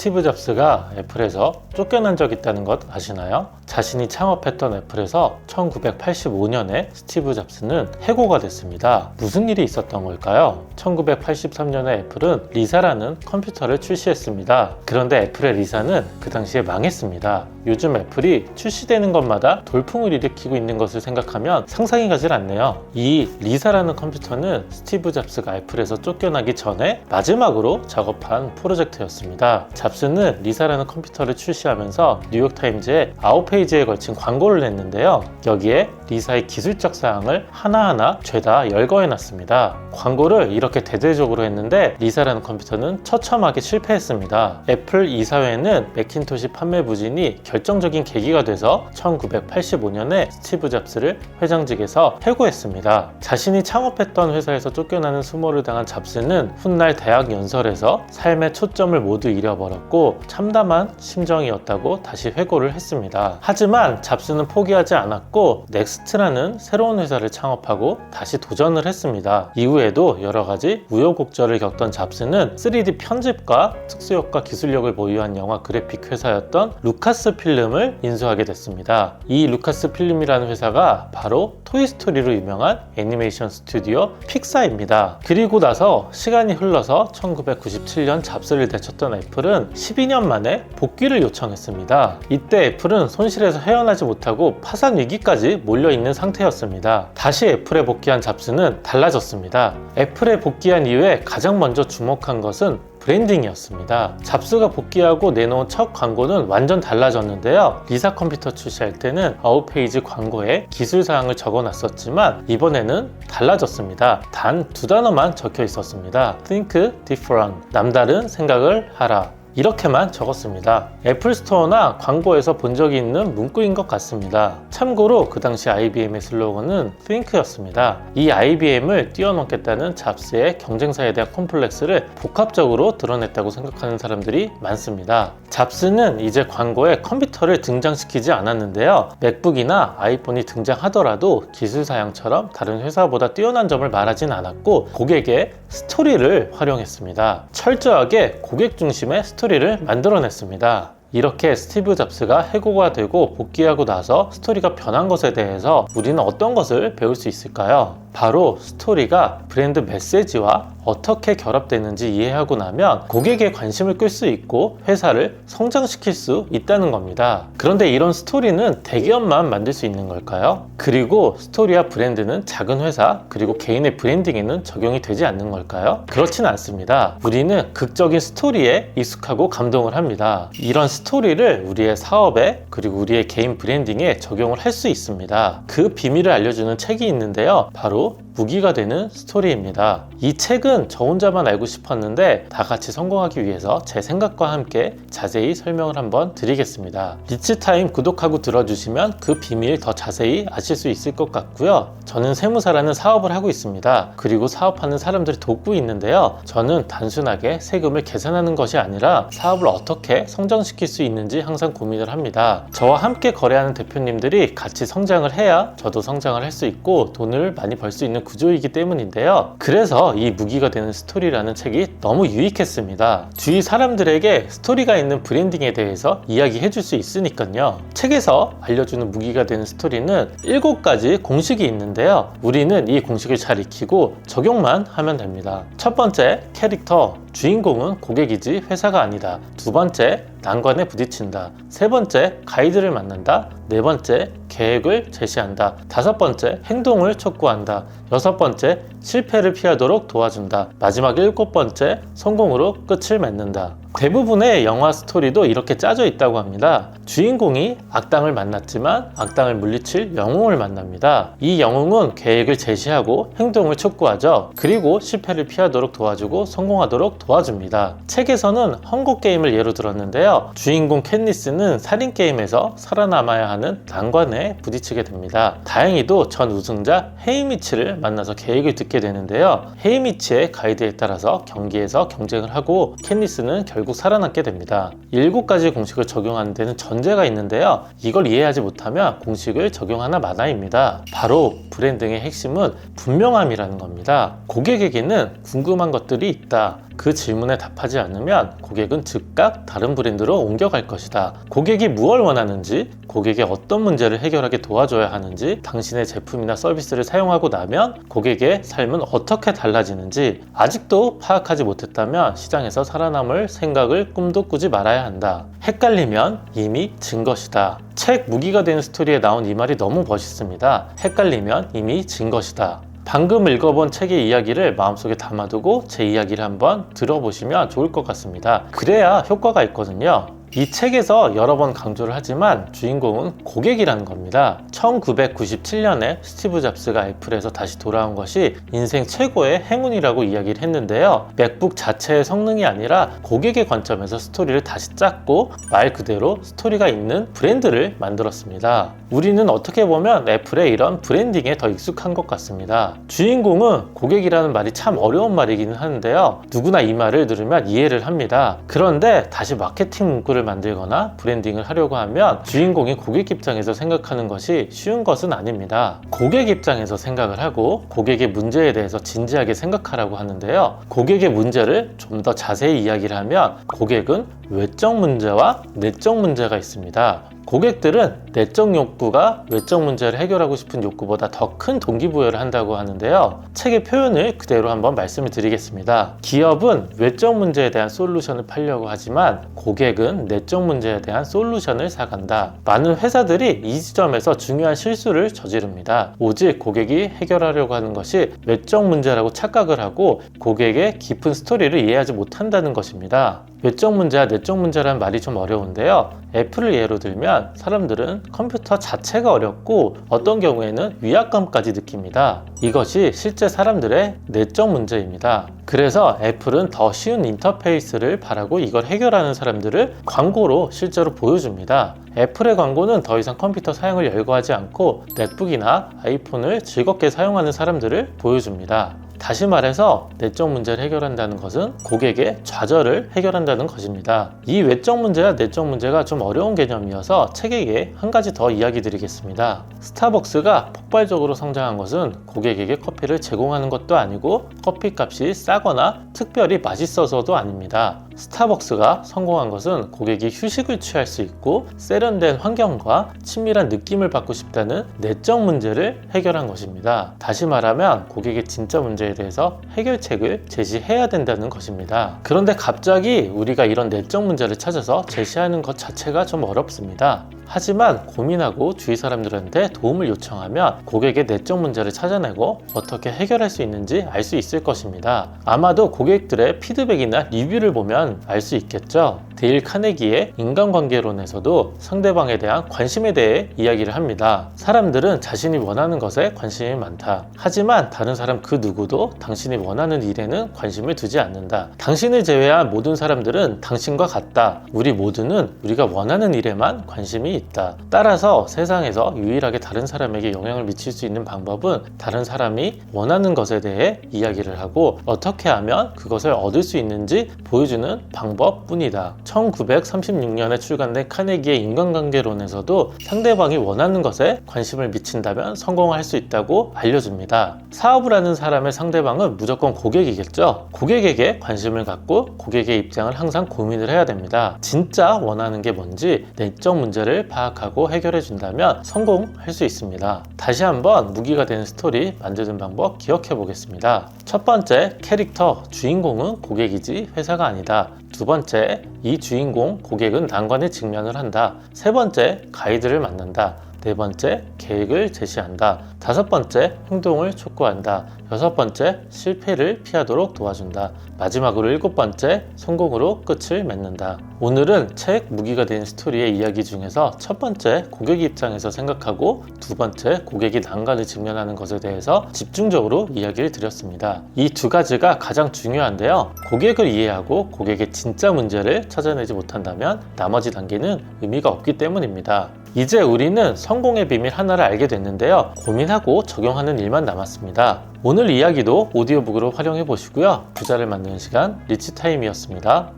스티브 잡스가 애플에서 쫓겨난 적 있다는 것 아시나요? 자신이 창업했던 애플에서 1985년에 스티브 잡스는 해고가 됐습니다. 무슨 일이 있었던 걸까요? 1983년에 애플은 리사라는 컴퓨터를 출시했습니다. 그런데 애플의 리사는 그 당시에 망했습니다. 요즘 애플이 출시되는 것마다 돌풍을 일으키고 있는 것을 생각하면 상상이 가질 않네요. 이 리사라는 컴퓨터는 스티브 잡스가 애플에서 쫓겨나기 전에 마지막으로 작업한 프로젝트였습니다. 잡스는 리사라는 컴퓨터를 출시하면서 뉴욕타임즈에 9페이지에 걸친 광고를 냈는데요. 여기에 리사의 기술적 사항을 하나하나 죄다 열거해놨습니다. 광고를 이렇게 대대적으로 했는데 리사라는 컴퓨터는 처참하게 실패했습니다. 애플 이사회는 매킨토시 판매 부진이 결정적인 계기가 돼서 1985년에 스티브 잡스를 회장직에서 해고했습니다. 자신이 창업했던 회사에서 쫓겨나는 수모를 당한 잡스는 훗날 대학 연설에서 삶의 초점을 모두 잃어버렸고 참담한 심정이었다고 다시 회고를 했습니다. 하지만 잡스는 포기하지 않았고 넥스트라는 새로운 회사를 창업하고 다시 도전을 했습니다. 이후에도 여러 가지 우여곡절을 겪던 잡스는 3D 편집과 특수효과 기술력을 보유한 영화 그래픽 회사였던 루카스 필름을 인수하게 됐습니다. 이 루카스 필름이라는 회사가 바로 토이스토리로 유명한 애니메이션 스튜디오 픽사입니다. 그리고 나서 시간이 흘러서 1997년 잡스를 되찾던 애플은 12년 만에 복귀를 요청했습니다. 이때 애플은 손실에서 헤어나지 못하고 파산 위기까지 몰려있는 상태였습니다. 다시 애플에 복귀한 잡스는 달라졌습니다. 애플에 복귀한 이후에 가장 먼저 주목한 것은 브랜딩이었습니다. 잡스가 복귀하고 내놓은 첫 광고는 완전 달라졌는데요. 리사 컴퓨터 출시할 때는 9페이지 광고에 기술사항을 적어놨었지만 이번에는 달라졌습니다. 단 2단어만 적혀 있었습니다. Think different. 남다른 생각을 하라. 이렇게만 적었습니다. 애플 스토어나 광고에서 본 적이 있는 문구인 것 같습니다. 참고로 그 당시 IBM의 슬로건은 Think였습니다. 이 IBM을 뛰어넘겠다는 잡스의 경쟁사에 대한 콤플렉스를 복합적으로 드러냈다고 생각하는 사람들이 많습니다. 잡스는 이제 광고에 컴퓨터를 등장시키지 않았는데요. 맥북이나 아이폰이 등장하더라도 기술사양처럼 다른 회사보다 뛰어난 점을 말하진 않았고 고객의 스토리를 활용했습니다. 철저하게 고객 중심의 스토리를 만들어냈습니다. 이렇게 스티브 잡스가 해고가 되고 복귀하고 나서 스토리가 변한 것에 대해서 우리는 어떤 것을 배울 수 있을까요? 바로 스토리가 브랜드 메시지와 어떻게 결합되는지 이해하고 나면 고객의 관심을 끌 수 있고 회사를 성장시킬 수 있다는 겁니다. 그런데 이런 스토리는 대기업만 만들 수 있는 걸까요? 그리고 스토리와 브랜드는 작은 회사 그리고 개인의 브랜딩에는 적용이 되지 않는 걸까요? 그렇진 않습니다. 우리는 극적인 스토리에 익숙하고 감동을 합니다. 이런 스토리를 우리의 사업에 그리고 우리의 개인 브랜딩에 적용을 할 수 있습니다. 그 비밀을 알려주는 책이 있는데요. 바로 무기가 되는 스토리입니다. 이 책은 저 혼자만 알고 싶었는데 다 같이 성공하기 위해서 제 생각과 함께 자세히 설명을 한번 드리겠습니다. 리치타임 구독하고 들어주시면 그 비밀 더 자세히 아실 수 있을 것 같고요. 저는 세무사라는 사업을 하고 있습니다. 그리고 사업하는 사람들을 돕고 있는데요. 저는 단순하게 세금을 계산하는 것이 아니라 사업을 어떻게 성장시킬 수 있는지 항상 고민을 합니다. 저와 함께 거래하는 대표님들이 같이 성장을 해야 저도 성장을 할 수 있고 돈을 많이 벌 수 있는 구조이기 때문인데요. 그래서 이 무기가 되는 스토리라는 책이 너무 유익했습니다. 주위 사람들에게 스토리가 있는 브랜딩에 대해서 이야기해 줄 수 있으니까요. 책에서 알려주는 무기가 되는 스토리는 7가지 공식이 있는데요. 우리는 이 공식을 잘 익히고 적용만 하면 됩니다. 첫 번째, 캐릭터. 주인공은 고객이지 회사가 아니다. 두 번째, 난관에 부딪힌다. 세 번째, 가이드를 만난다. 네 번째, 계획을 제시한다. 다섯 번째, 행동을 촉구한다. 여섯 번째, 실패를 피하도록 도와준다. 마지막 7번째, 성공으로 끝을 맺는다. 대부분의 영화 스토리도 이렇게 짜져 있다고 합니다. 주인공이 악당을 만났지만 악당을 물리칠 영웅을 만납니다. 이 영웅은 계획을 제시하고 행동을 촉구하죠. 그리고 실패를 피하도록 도와주고 성공하도록 도와줍니다. 책에서는 헝거게임을 예로 들었는데요. 주인공 캣니스는 살인게임에서 살아남아야 하는 난관에 부딪히게 됩니다. 다행히도 전 우승자 헤이미치를 만나서 계획을 듣게 되는데요. 헤이미치의 가이드에 따라서 경기에서 경쟁을 하고 캣니스는 결국 살아남게 됩니다. 7가지 공식을 적용하는 데는 전제가 있는데요. 이걸 이해하지 못하면 공식을 적용하나 마나입니다. 바로 브랜딩의 핵심은 분명함이라는 겁니다. 고객에게는 궁금한 것들이 있다. 그 질문에 답하지 않으면 고객은 즉각 다른 브랜드로 옮겨갈 것이다. 고객이 무엇을 원하는지, 고객의 어떤 문제를 해결하게 도와줘야 하는지, 당신의 제품이나 서비스를 사용하고 나면 고객의 삶은 어떻게 달라지는지 아직도 파악하지 못했다면 시장에서 살아남을 생각을 꿈도 꾸지 말아야 한다. 헷갈리면 이미 진 것이다. 책 무기가 된 스토리에 나온 이 말이 너무 멋있습니다. 헷갈리면 이미 진 것이다. 방금 읽어본 책의 이야기를 마음속에 담아두고 제 이야기를 한번 들어보시면 좋을 것 같습니다. 그래야 효과가 있거든요. 이 책에서 여러 번 강조를 하지만 주인공은 고객이라는 겁니다. 1997년에 스티브 잡스가 애플에서 다시 돌아온 것이 인생 최고의 행운이라고 이야기를 했는데요. 맥북 자체의 성능이 아니라 고객의 관점에서 스토리를 다시 짰고 말 그대로 스토리가 있는 브랜드를 만들었습니다. 우리는 어떻게 보면 애플의 이런 브랜딩에 더 익숙한 것 같습니다. 주인공은 고객이라는 말이 참 어려운 말이기는 하는데요. 누구나 이 말을 들으면 이해를 합니다. 그런데 다시 마케팅 문구를 만들거나 브랜딩을 하려고 하면 주인공이 고객 입장에서 생각하는 것이 쉬운 것은 아닙니다. 고객 입장에서 생각을 하고 고객의 문제에 대해서 진지하게 생각하라고 하는데요. 고객의 문제를 좀 더 자세히 이야기를 하면 고객은 외적 문제와 내적 문제가 있습니다. 고객들은 내적 욕구가 외적 문제를 해결하고 싶은 욕구보다 더 큰 동기부여를 한다고 하는데요. 책의 표현을 그대로 한번 말씀을 드리겠습니다. 기업은 외적 문제에 대한 솔루션을 팔려고 하지만 고객은 내적 문제에 대한 솔루션을 사간다. 많은 회사들이 이 지점에서 중요한 실수를 저지릅니다. 오직 고객이 해결하려고 하는 것이 외적 문제라고 착각을 하고 고객의 깊은 스토리를 이해하지 못한다는 것입니다. 외적 문제와 내적 문제라는 말이 좀 어려운데요. 애플을 예로 들면 사람들은 컴퓨터 자체가 어렵고 어떤 경우에는 위압감까지 느낍니다. 이것이 실제 사람들의 내적 문제입니다. 그래서 애플은 더 쉬운 인터페이스를 바라고 이걸 해결하는 사람들을 광고로 실제로 보여줍니다. 애플의 광고는 더 이상 컴퓨터 사용을 열거하지 않고 맥북이나 아이폰을 즐겁게 사용하는 사람들을 보여줍니다. 다시 말해서 내적 문제를 해결한다는 것은 고객의 좌절을 해결한다는 것입니다. 이 외적 문제와 내적 문제가 좀 어려운 개념이어서 책에게 한 가지 더 이야기 드리겠습니다. 스타벅스가 폭발적으로 성장한 것은 고객에게 커피를 제공하는 것도 아니고 커피값이 싸거나 특별히 맛있어서도 아닙니다. 스타벅스가 성공한 것은 고객이 휴식을 취할 수 있고 세련된 환경과 친밀한 느낌을 받고 싶다는 내적 문제를 해결한 것입니다. 다시 말하면 고객의 진짜 문제에 대해서 해결책을 제시해야 된다는 것입니다. 그런데 갑자기 우리가 이런 내적 문제를 찾아서 제시하는 것 자체가 좀 어렵습니다. 하지만 고민하고 주위 사람들한테 도움을 요청하면 고객의 내적 문제를 찾아내고 어떻게 해결할 수 있는지 알 수 있을 것입니다. 아마도 고객들의 피드백이나 리뷰를 보면 알 수 있겠죠. 데일 카네기의 인간관계론에서도 상대방에 대한 관심에 대해 이야기를 합니다. 사람들은 자신이 원하는 것에 관심이 많다. 하지만 다른 사람 그 누구도 당신이 원하는 일에는 관심을 두지 않는다. 당신을 제외한 모든 사람들은 당신과 같다. 우리 모두는 우리가 원하는 일에만 관심이 있다. 따라서 세상에서 유일하게 다른 사람에게 영향을 미칠 수 있는 방법은 다른 사람이 원하는 것에 대해 이야기를 하고 어떻게 하면 그것을 얻을 수 있는지 보여주는 방법뿐이다. 1936년에 출간된 카네기의 인간관계론에서도 상대방이 원하는 것에 관심을 미친다면 성공할 수 있다고 알려줍니다. 사업을 하는 사람의 상대방은 무조건 고객이겠죠. 고객에게 관심을 갖고 고객의 입장을 항상 고민을 해야 됩니다. 진짜 원하는 게 뭔지 내적 문제를 파악하고 해결해 준다면 성공할 수 있습니다. 다시 한번 무기가 되는 스토리 만드는 방법 기억해 보겠습니다. 첫 번째, 캐릭터, 주인공은 고객이지 회사가 아니다. 두 번째, 이 주인공, 고객은 난관에 직면을 한다. 세 번째, 가이드를 만난다. 네 번째, 계획을 제시한다. 다섯 번째, 행동을 촉구한다. 여섯 번째, 실패를 피하도록 도와준다. 마지막으로 일곱 번째, 성공으로 끝을 맺는다. 오늘은 책 무기가 된 스토리의 이야기 중에서 첫 번째, 고객 입장에서 생각하고 두 번째, 고객이 난관을 직면하는 것에 대해서 집중적으로 이야기를 드렸습니다. 이 두 가지가 가장 중요한데요. 고객을 이해하고 고객의 진짜 문제를 찾아내지 못한다면 나머지 단계는 의미가 없기 때문입니다. 이제 우리는 성공의 비밀 하나를 알게 됐는데요. 고민하고 적용하는 일만 남았습니다. 오늘 이야기도 오디오북으로 활용해 보시고요. 부자를 만드는 시간 리치타임이었습니다.